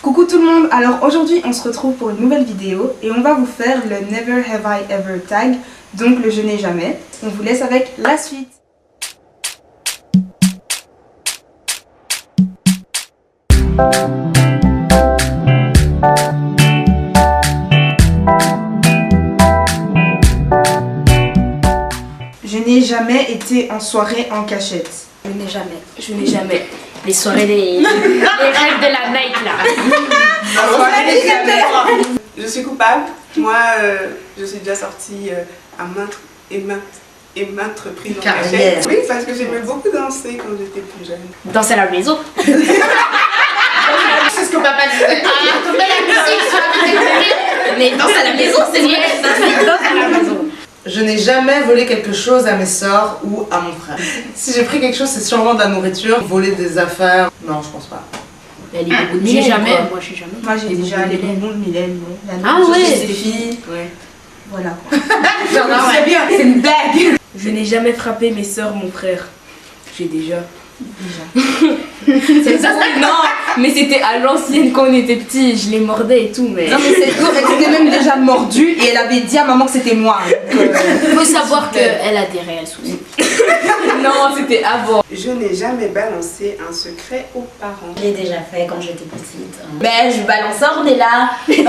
Coucou tout le monde, alors aujourd'hui on se retrouve pour une nouvelle vidéo et on va vous faire le Never Have I Ever tag, donc le je n'ai jamais. On vous laisse avec la suite. Je n'ai jamais été en soirée en cachette. Je n'ai jamais. Les soirées, les rêves de la night là. Je suis coupable. Moi, je suis déjà sortie à maintes reprises en cachette. Oui, parce que j'aimais beaucoup danser quand j'étais plus jeune. Danser à la maison. C'est ce que papa disait. Ah, tomber la musique sur la musique. Mais danser à la maison, c'est vrai. Danser à la maison. Je n'ai jamais volé quelque chose à mes sœurs ou à mon frère. Si j'ai pris quelque chose, c'est sûrement de la nourriture. Voler des affaires, non, je pense pas. J'ai jamais. Moi, je suis jamais. Moi j'ai déjà les bonbons de Mylène. Ah ouais. Des filles. Ouais. Voilà. C'est bien, c'est une blague. Je n'ai jamais frappé mes sœurs, mon frère. J'ai déjà. C'est ça, Non, mais c'était à l'ancienne quand on était petits, je les mordais et tout, mais... Non mais c'est cool, elle s'était même déjà mordue et elle avait dit à maman que c'était moi. il faut savoir qu'elle a des réels soucis. Non, c'était avant. Je n'ai jamais balancé un secret aux parents. Je l'ai déjà fait quand j'étais petite. Mais je balance ça, on est là. Moi,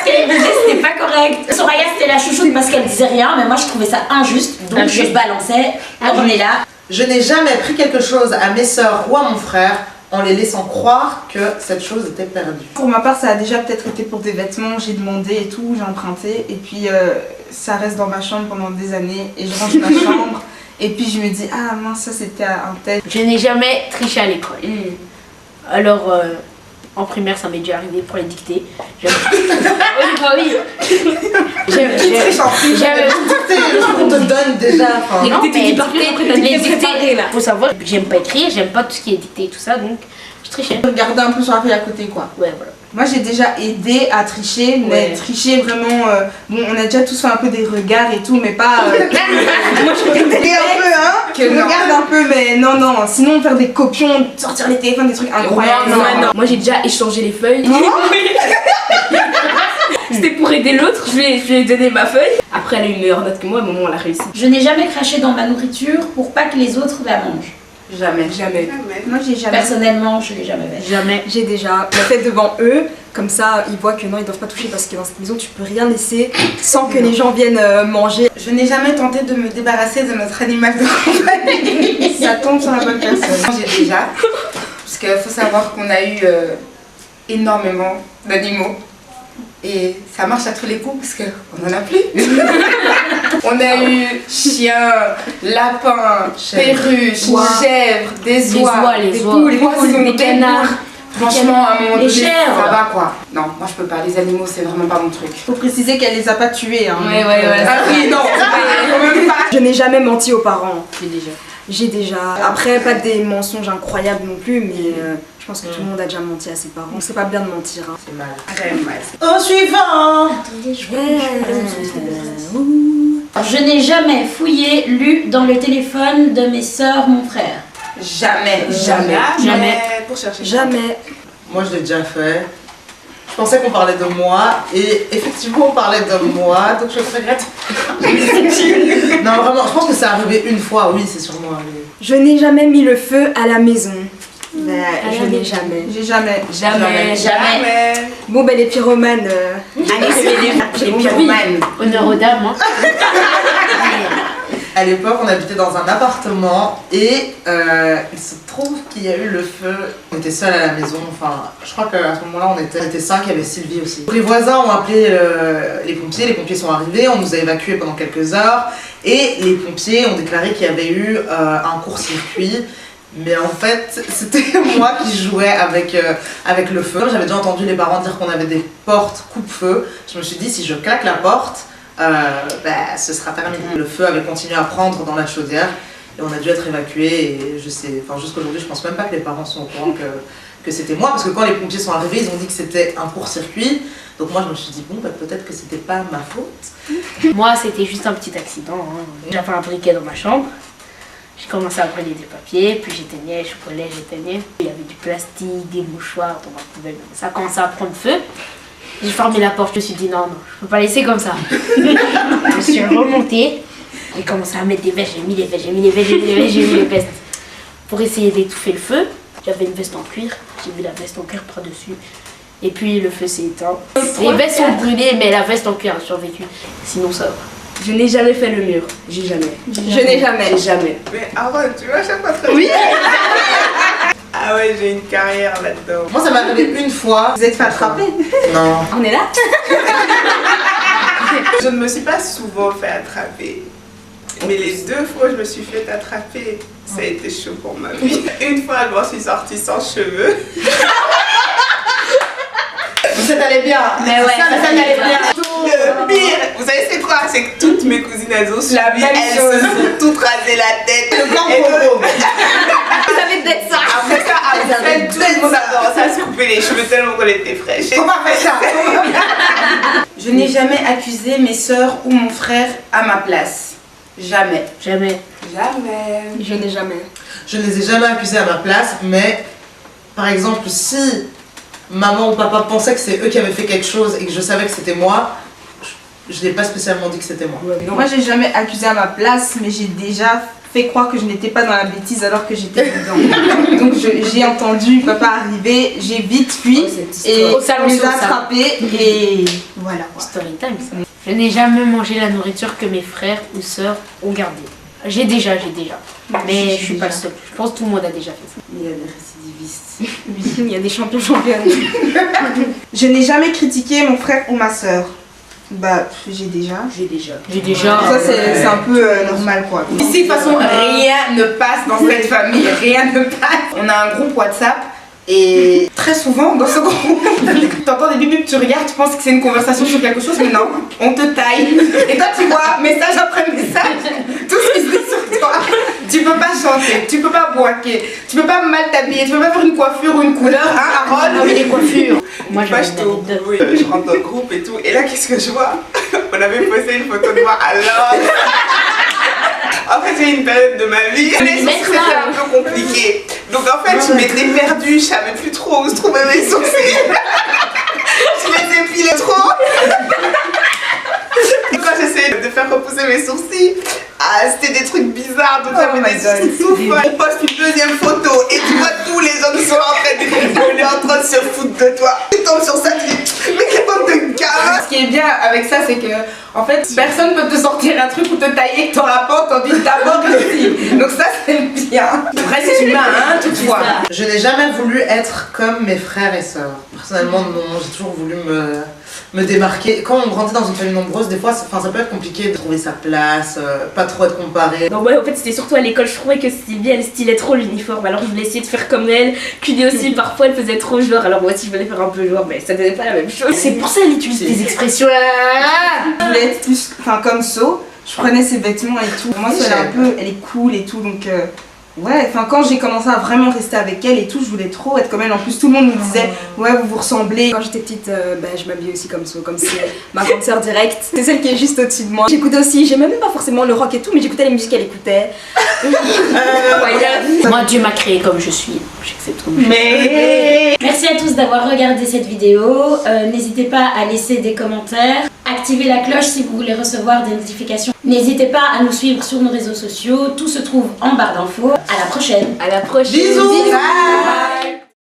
ce qu'elle faisait, c'était pas correct. Soraya, c'était la chouchoute parce qu'elle disait rien, mais moi, je trouvais ça injuste. Donc, je balançais, on est là. Je n'ai jamais pris quelque chose à mes sœurs ou à mon frère en les laissant croire que cette chose était perdue. Pour ma part, ça a déjà peut-être été pour des vêtements, j'ai demandé et tout, j'ai emprunté. Et puis ça reste dans ma chambre pendant des années et je range ma chambre. Et puis je me dis, ah mince, ça c'était un tel. Je n'ai jamais triché à l'école. Alors, en primaire, ça m'est déjà arrivé pour les dictées. Oui. On te donne déjà. Enfin, Non, T'étais mais préparée, après t'as les dicté dictées, préparé, là. faut savoir que j'aime pas écrire, j'aime pas tout ce qui est dicté et tout ça, donc je trichais. Regarder un peu sur la feuille à côté quoi. Ouais, voilà. Moi j'ai déjà aidé à tricher, mais tricher vraiment. Bon, on a déjà tous fait un peu des regards et tout, mais pas. Moi je regardais un peu, hein. Je regarde un peu, mais non, non. Sinon faire des copions, sortir les téléphones, des trucs incroyables. Non. Moi, j'ai déjà échangé les feuilles. C'était pour aider l'autre, je lui ai donné ma feuille. Après, elle a eu une meilleure note que moi, au moment où elle a réussi. Je n'ai jamais craché dans ma nourriture pour pas que les autres la mangent. Jamais. Jamais. Moi j'ai jamais. Personnellement, je l'ai jamais fait. Jamais. J'ai déjà la fait devant eux, comme ça ils voient que non, ils doivent pas toucher parce que dans cette maison tu peux rien laisser sans que les gens viennent manger. Je n'ai jamais tenté de me débarrasser de notre animal de compagnie. Ça tombe sur la bonne personne. J'ai déjà, parce qu'il faut savoir qu'on a eu énormément d'animaux. Et ça marche à tous les coups parce qu'on n'en a plus. On a eu chiens, lapins, perruches, chèvres, des oies, des poules, des canards. Franchement, à un moment donné, chèvres. ça va quoi. Non, moi je peux pas, les animaux c'est vraiment pas mon truc. Faut préciser qu'elle les a pas tués. Hein. Ouais. Ah oui, non, quand même pas. Je n'ai jamais menti aux parents. J'ai déjà. Après, pas des mensonges incroyables non plus, mais je pense que tout le monde a déjà menti à ses parents. C'est pas bien de mentir. Hein. c'est mal. Très mal. Au suivant. Je n'ai jamais fouillé, lu dans le téléphone de mes sœurs, mon frère. Jamais. Pour chercher. Jamais. Moi, je l'ai déjà fait. Je pensais qu'on parlait de moi et effectivement on parlait de moi, donc je regrette. Non, vraiment, je pense que c'est arrivé une fois, oui, c'est sûrement arrivé. Je n'ai jamais mis le feu à la maison. Je n'ai jamais. J'ai jamais. Jamais. Bon ben les pyromanes. Les pyromanes. Honneur aux dames, hein. À l'époque, on habitait dans un appartement et il se trouve qu'il y a eu le feu. On était seuls à la maison, enfin, je crois qu'à ce moment-là, on était 5, il y avait Sylvie aussi. Les voisins ont appelé les pompiers sont arrivés, on nous a évacués pendant quelques heures et les pompiers ont déclaré qu'il y avait eu un court-circuit. Mais en fait, c'était moi qui jouais avec le feu. J'avais déjà entendu les parents dire qu'on avait des portes coupe-feu. Je me suis dit, si je claque la porte, ce sera terminé. Le feu avait continué à prendre dans la chaudière et on a dû être évacués. Et je sais, enfin, jusqu'aujourd'hui, je pense même pas que les parents sont au courant que c'était moi. Parce que quand les pompiers sont arrivés, ils ont dit que c'était un court-circuit. Donc moi, je me suis dit, bon, peut-être que c'était pas ma faute. Moi, c'était juste un petit accident. Hein. J'avais un briquet dans ma chambre. J'ai commencé à brûler des papiers, puis j'éteignais, je brûlais, j'éteignais. Il y avait du plastique, des mouchoirs dans ma poubelle. Ça a commencé à prendre feu. J'ai fermé la porte, je me suis dit non, je peux pas laisser comme ça. Je suis remontée, j'ai commencé à mettre des vestes, j'ai mis les vestes, j'ai mis les vestes, j'ai mis les vestes, j'ai mis les vestes. Pour essayer d'étouffer le feu, j'avais une veste en cuir, j'ai mis la veste en cuir par-dessus. Et puis le feu s'est éteint. Les vestes sont brûlées, mais la veste en cuir a survécu. Sinon ça va. Je n'ai jamais fait le mur. J'ai jamais. Je n'ai jamais. Jamais. Mais arrête, tu vois, à chaque fois très Oui. Ah ouais, j'ai une carrière là-dedans. Moi, ça m'est arrivé une fois. Vous êtes fait attraper? Non. On est là? Je ne me suis pas souvent fait attraper. Mais les 2 fois où je me suis fait attraper, ça a été chaud pour ma vie. Une fois, je m'en suis sortie sans cheveux. Ça t'allait bien. Mais ouais, ça t'allait bien. Le pire, vous savez c'est quoi? C'est que toutes mes cousines, elles ont suivi, même elles chose. se sont toutes rasées la tête. Le blanc Et promo. Vous avez peut-être ça. après ça, après tout le monde a commencé à se couper les cheveux tellement qu'on était fraîches. Faut pas faire ça. Je n'ai jamais accusé mes sœurs ou mon frère à ma place. Jamais. Jamais. Jamais. Je n'ai jamais. Je ne les ai jamais accusés à ma place, mais par exemple, si maman ou papa pensaient que c'est eux qui avaient fait quelque chose et que je savais que c'était moi, je n'ai pas spécialement dit que c'était moi. Moi, j'ai jamais accusé à ma place, mais j'ai déjà fait croire que je n'étais pas dans la bêtise alors que j'étais dedans. Donc j'ai entendu papa arriver, j'ai vite fui et Au salon on les sur a le attrapés et voilà. Story time ça. Je n'ai jamais mangé la nourriture que mes frères ou sœurs ont gardée. J'ai déjà. Mais je suis pas le seul. Je pense que tout le monde a déjà fait ça. Il y a des récidivistes. Il y a des champions championnes. Je n'ai jamais critiqué mon frère ou ma sœur. Bah, j'ai déjà. J'ai déjà. Ça, c'est un peu normal quoi. Ici, de toute façon, rien ne passe dans cette famille. Rien ne passe. On a un groupe WhatsApp. Et très souvent, dans ce groupe, t'entends des bip, tu regardes, tu penses que c'est une conversation sur quelque chose, mais non, on te taille. Et toi, tu vois message après message, tout ce qui se dit sur toi. Tu peux pas chanter, tu peux pas boiter, tu peux pas mal t'habiller, tu peux pas faire une coiffure ou une couleur, hein, Harold? Non mais les coiffures. Moi Moi, j'étais au boulot et je rentre dans le groupe et tout. Et là, qu'est-ce que je vois? On avait posté une photo de moi alors. En fait, j'ai eu une période de ma vie. Les sourcils, c'était un peu compliqué. Donc, en fait, je m'étais perdue. Je savais plus trop où se trouvaient mes sourcils. Je les épilais trop. Et quand j'essayais de faire repousser mes sourcils, c'était des trucs bizarres. Donc, j'avais des sourcils tout folles. On poste une deuxième photo et tu vois tous les gens qui sont en train de rigoler, en train de se foutre de toi. Tu tombes sur ça, tu dis, mais quel bande de gars! Ce qui est bien avec ça, c'est que en fait, personne peut te sortir un truc ou te tailler que t'auras pas entendu d'abord ici. Donc ça, c'est bien. Après, c'est humain, hein, toutefois. Je n'ai jamais voulu être comme mes frères et sœurs. Personnellement, non, j'ai toujours voulu me démarquer. Quand on grandit dans une famille nombreuse, des fois, ça peut être compliqué de trouver sa place, pas trop être comparé. Donc ouais, en fait c'était surtout à l'école, je trouvais que Sylvie elle stylait trop l'uniforme, alors je voulais essayer de faire comme elle. Cuny aussi parfois elle faisait trop genre, alors moi aussi je voulais faire un peu genre, mais ça donnait pas la même chose. C'est pour ça qu'elle utilise des expressions. Je voulais être plus, enfin comme So, je prenais ses vêtements et tout. Moi, elle est un peu, elle est cool et tout, donc ouais. Enfin, quand j'ai commencé à vraiment rester avec elle et tout, je voulais trop être comme elle. En plus, tout le monde me disait, ouais, vous vous ressemblez. Quand j'étais petite, je m'habillais aussi comme ça, comme c'est ma grande sœur directe. C'est celle qui est juste au-dessus de moi. J'écoutais aussi, j'aimais même pas forcément le rock et tout, mais j'écoutais les musiques qu'elle écoutait. Moi, Dieu m'a créé comme je suis. J'accepte comme je suis. Mais Merci à tous d'avoir regardé cette vidéo. N'hésitez pas à laisser des commentaires. Activez la cloche si vous voulez recevoir des notifications. N'hésitez pas à nous suivre sur nos réseaux sociaux. Tout se trouve en barre d'infos. À la prochaine. À la prochaine. Bisous. bye.